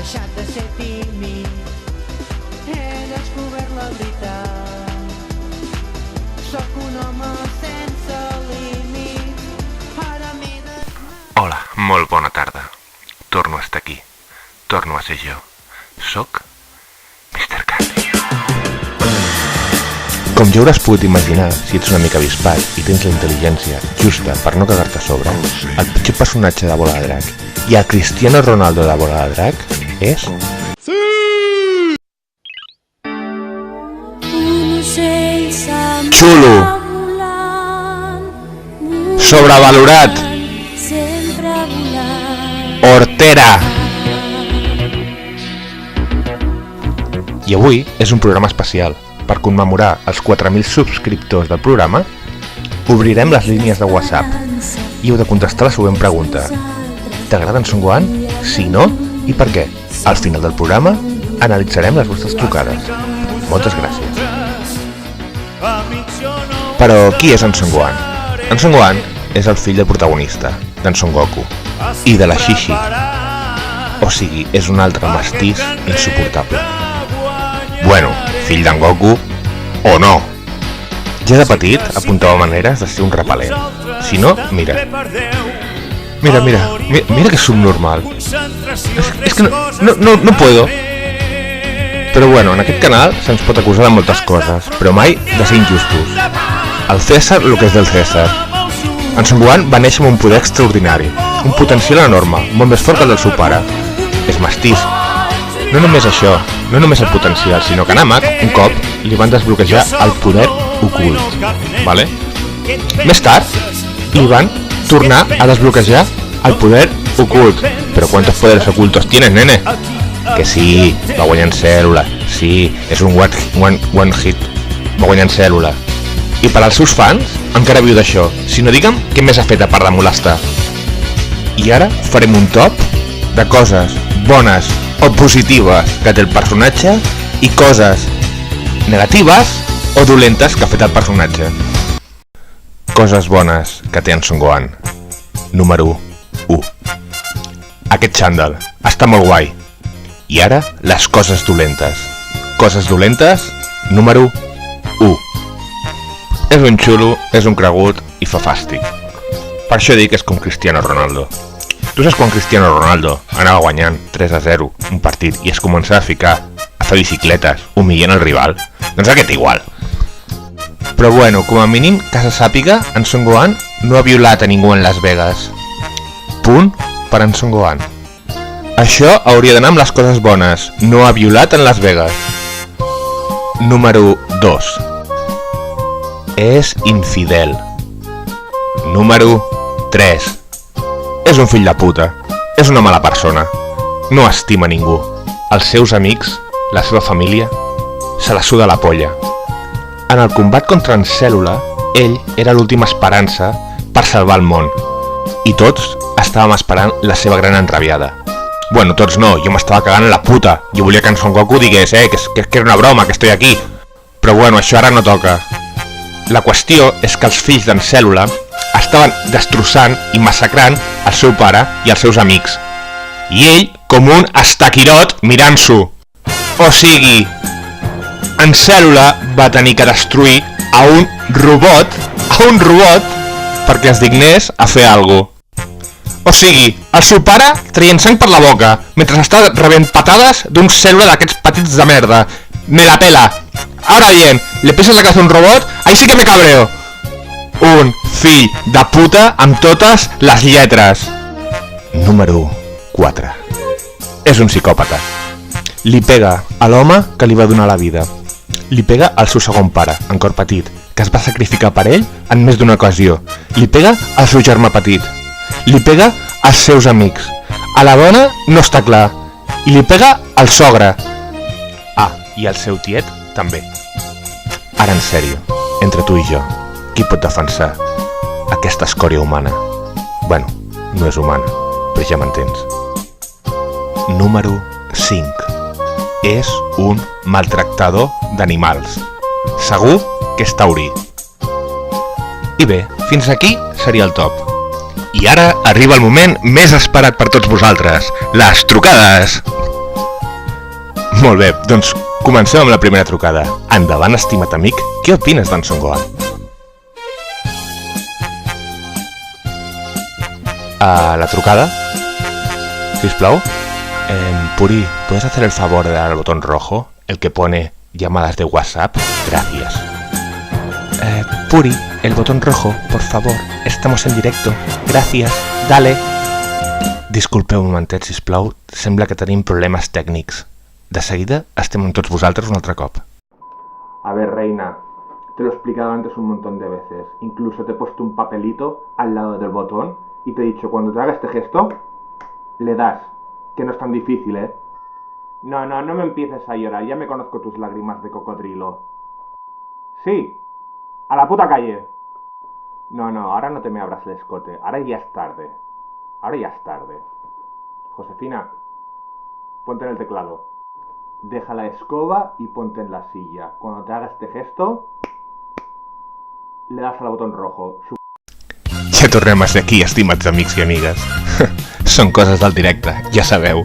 deixat de ser tímid, he descobert la veritat. Sóc un home sense límits, ara m'he de... Hola, molt bona tarda. Torno a estar aquí. Torno a ser jo. Soc Mr. Candy. Com ja hauràs pogut imaginar, si ets una mica avispat i tens la intel·ligència justa per no cagar-te a sobre, el pitjor personatge de Bola de Drac i el Cristiano Ronaldo de Bola de Drac és... Xulo! Sobrevalorat! Hortera! I avui és un programa especial. Per commemorar els 4.000 subscriptors del programa, obrirem les línies de WhatsApp i heu de contestar la següent pregunta. T'agrada en Son Gohan? Si no, i per què? Al final del programa analitzarem les vostres trucades. Moltes gràcies. Però qui és en Son Gohan? En Son Gohan és el fill del protagonista, d'en Son Goku, i de la Shishi. O sigui, és un altre mestís insuportable. Bueno, fill d'en Goku, o no. Ja de petit apuntava maneres de ser un repel·lent. Si no, mira. Mira que subnormal. És que no puedo. Però bueno, en aquest canal se'ns pot acusar de moltes coses, però mai de ser injustos. El César, el que és del César. En Son Gohan va néixer amb un poder extraordinari, un potencial enorme, molt més fort que el del seu pare. És mestís. No només això, no només el potencial, sinó que a Namek, un cop, li van desbloquejar el poder ocult, ¿vale? Més tard, li van tornar a desbloquejar el poder ocult. Però ¿cuántos poderes ocultos tienes, nene? Que sí, va guanyant cèl·lula, sí, és un one hit, va guanyant cèl·lula. I per als seus fans, encara viu d'això, si no digue'm què més ha fet a part de molestar. I ara farem un top de coses bones o positives que té el personatge i coses negatives o dolentes que ha fet el personatge. Coses bones que té en Son Gohan. Número 1. Aquest xandall està molt guai. I ara, les coses dolentes. Coses dolentes, número 1. És un xulo, és un cregut i fa fàstic. Per això dic que és com Cristiano Ronaldo. Tu saps quan Cristiano Ronaldo anava guanyant 3-0 un partit i es començava a ficar a fer bicicletes, humillant el rival? Doncs aquest igual. Però bueno, com a mínim que se sàpiga, en Son Gohan no ha violat a ningú en Las Vegas. Punt per en Son Gohan. Això hauria d'anar amb les coses bones. No ha violat en Las Vegas. Número 2. És infidel. Número 3. És un fill de puta, és una mala persona, no estima ningú. Els seus amics, la seva família, se la suda la polla. En el combat contra en Cèl·lula, ell era l'última esperança per salvar el món. I tots estàvem esperant la seva gran enrabiada. Bueno, tots no, jo m'estava cagant en la puta. Jo volia que en Son Goku digués, que era una broma, que estoy aquí. Però bueno, això ara no toca. La qüestió és que els fills d'en Cèl·lula estaven destrossant i massacrant el seu pare i els seus amics. I ell, com un estaquirot, mirant-s'ho. O sigui, en Cèl·lula va tenir que destruir a un robot, perquè es dignés a fer alguna cosa. O sigui, el seu pare traient sang per la boca, mentre està rebent patades d'un Cèl·lula d'aquests petits de merda. Me la pela. Ahora bien, le pisas la cabeza a un robot, ahí sí que me cabreo. Un fill de puta amb totes les lletres. Número 4. És un psicòpata. Li pega a l'home que li va donar la vida. Li pega al seu segon pare, en cor petit, que es va sacrificar per ell en més d'una ocasió. Li pega al seu germà petit. Li pega als seus amics. A la dona no està clar. I li pega al sogre. Ah, i al seu tiet també. Ara en sèrio, entre tu i jo, qui pot defensar aquesta escòria humana? Bueno, no és humana, però ja m'entens. Número 5. És un maltractador d'animals. Segur que és taurí. I bé, fins aquí seria el top. I ara arriba el moment més esperat per tots vosaltres, les trucades! Molt bé, doncs comencem amb la primera trucada. Endavant, estimat amic, què opines d'en Son Gohan? La trucada, sisplau. Puri, ¿puedes hacer el favor de dar al botón rojo, el que pone llamadas de WhatsApp? Gracias. Puri, el botón rojo, por favor. Estamos en directo. Gracias. Dale. Disculpeu un momentet, sisplau. Sembla que tenim problemes tècnics. De seguida estem amb tots vosaltres un altre cop. A ver, reina. Te lo he explicado antes un montón de veces. Incluso te he puesto un papelito al lado del botón y te he dicho, cuando te haga este gesto, le das. Que no es tan difícil, ¿eh? No me empieces a llorar. Ya me conozco tus lágrimas de cocodrilo. Sí. A la puta calle. No, ahora no te me abras el escote. Ahora ya es tarde. Josefina, ponte en el teclado. Deja la escoba y ponte en la silla. Cuando te haga este gesto, le das al botón rojo. Ja tornem a ser aquí, estimats amics i amigues. Són coses del directe, ja sabeu.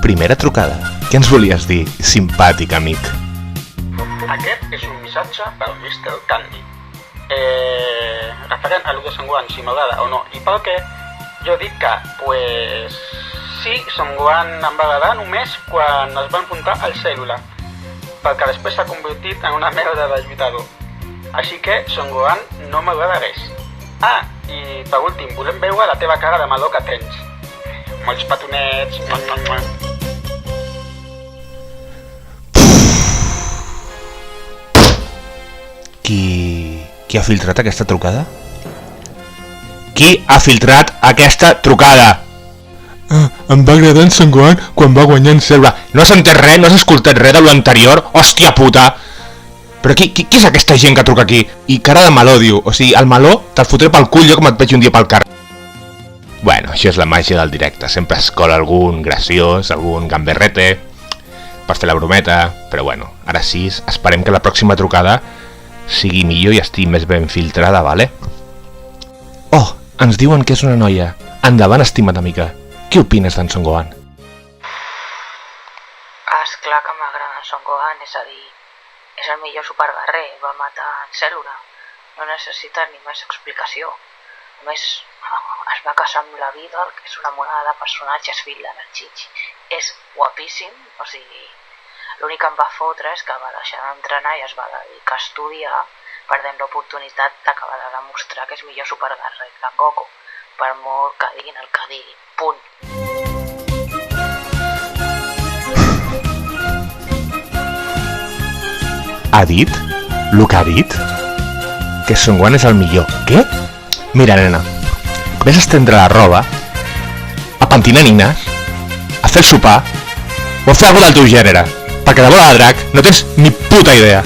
Primera trucada. Què ens volies dir, simpàtic amic? Aquest és un missatge pel Mr. Candy. Referent a lo de Son Gohan, si m'agrada o no. I pel que jo dic que, sí, Son Gohan em va agradar només quan es va enfrontar al Cèl·lula, perquè després s'ha convertit en una merda de lluitador. Així que Son Gohan no m'agrada res. I per últim, volem veure la teva cara de meló que tens. Molts petonets. Qui ha filtrat aquesta trucada? Qui ha filtrat aquesta trucada? Em va agradar en Son Gohan quan va guanyar en Cèl·lula. No has entès res? No has escoltat res de lo anterior? Hòstia puta! Però qui és aquesta gent que truca aquí? I cara de meló, diu. O sigui, el meló te'l fotré pel cul jo com et veig un dia pel carrer. Bueno, això és la màgia del directe. Sempre es cola algun graciós, algun gamberrete, per fer la brometa. Però bueno, ara sí, esperem que la pròxima trucada sigui millor i estigui més ben filtrada, vale? Oh, ens diuen que és una noia. Endavant, estimat amiga. Què opines d'en Son Gohan? Esclar que m'agrada en Son Gohan, és a dir, és el millor superguerrer, va matar en Cèl·lula. No necessita ni més explicació. A més, es va casar amb la Vidal, que és una monada de personatges, fill de la Chichi. És guapíssim, o sigui, l'únic que em va fotre és que va deixar d'entrenar i es va dedicar a estudiar, perdent l'oportunitat d'acabar de demostrar que és millor superguerrer que en Goku, per molt que diguin el que diguin. Punt. Ha dit? Lo que ha dit? Que Son Gohan és el millor. Què? Mira, nena, vés a estendre la roba, a pentinar nines, a fer el sopar, o a fer alguna del teu gènere, perquè de bola de drac no tens ni puta idea.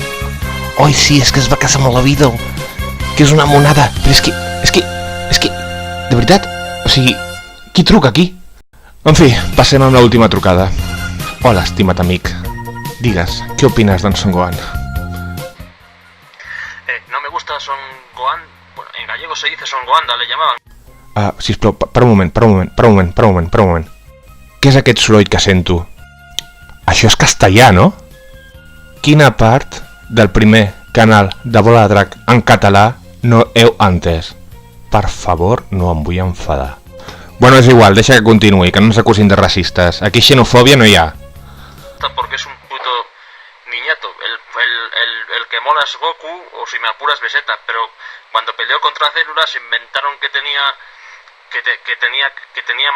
Oi, sí, és que es va casar amb la Vidal, que és una monada, però és que, de veritat, o sigui, qui truca aquí? En fi, passem amb l'última trucada. Hola, estimat amic. Digues, què opines d'en Son Gohan? No me gusta Son Gohan. Bueno, en gallego se dice Son Gohan, le llamaban. Sisplau, per un moment. Què és aquest soroll que sento? Això és castellà, no? Quina part del primer canal de Bola de Drac en català no heu entès? Per favor, no em vull enfadar. Bueno, és igual, deixa que continuï, que no ens acusin de racistes. Aquí xenofòbia no hi ha. Porque es un puto niñato. El que mola es Goku, o si me apuras Vegeta, pero cuando peleó contra Célula se inventaron que tenía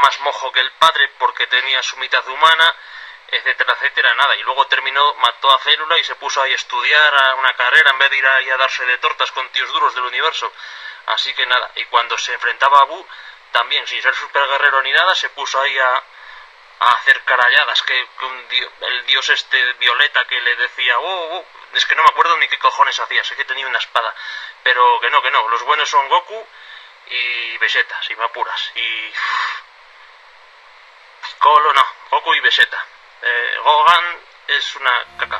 más mojo que el padre porque tenía su mitad humana, etcétera, etcétera, nada. Y luego mató a Célula y se puso ahí a estudiar a una carrera en vez de ir ahí a darse de tortas con tíos duros del universo. Así que nada, y cuando se enfrentaba a Buu, también sin ser super guerrero ni nada, se puso ahí a hacer caralladas, que el dios este Violeta que le decía, es que no me acuerdo ni qué cojones hacía, sé que tenía una espada, pero que no, los buenos son Goku y Vegeta, si me apuras, y Goku i Vegeta. Gohan és una caca.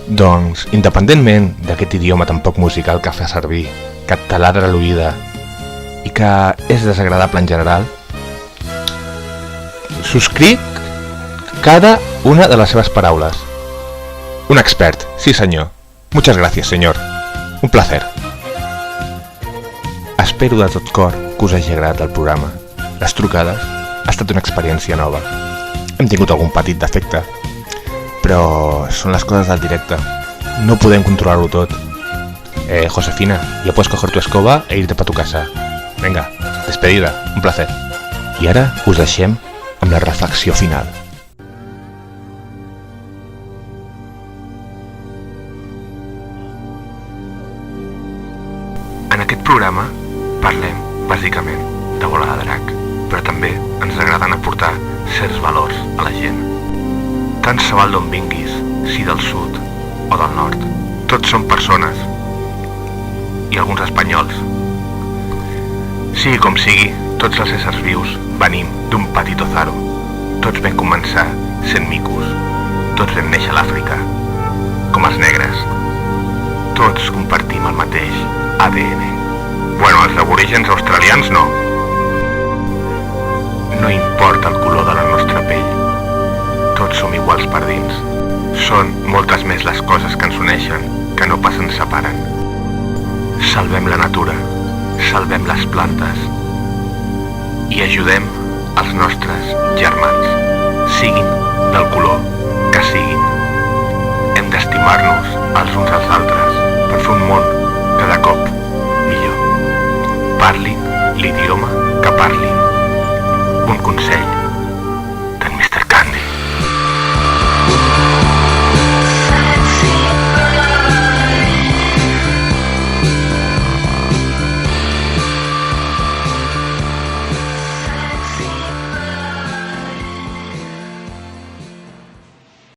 Doncs, independentment d'aquest idioma tan poc musical que fa servir, que et taladra l'oïda i que és desagradable en general, subscric cada una de les seves paraules. Un expert, sí senyor. Muchas gracias, senyor. Un placer. Espero de tot cor que us hagi agradat el programa. Les trucades ha estat una experiència nova. Hem tingut algun petit defecte, però són les coses del directe. No podem controlar-ho tot. Josefina, ya puedes coger tu escoba e irte pa tu casa. Venga, despedida, un placer. I ara us deixem amb la reflexió final. En aquest programa parlem, bàsicament, de bola de drac, però també ens agraden aportar certs valors a la gent. Tant se val d'on vinguis, si del sud o del nord. Tots són persones, i alguns espanyols. Sigui com sigui, tots els éssers vius venim d'un petit ozaro. Tots vam començar sent micos. Tots vam néixer a l'Àfrica, com els negres. Tots compartim el mateix ADN. Bueno, els aborígens australians no. No importa el color de la nostra pell. Tots som iguals per dins. Són moltes més les coses que ens uneixen que no pas ens separen. Salvem la natura, salvem les plantes i ajudem els nostres germans, siguin del color que siguin. Hem d'estimar-nos els uns als altres per fer un món cada cop millor. Parlin l'idioma que parlin. Un consell: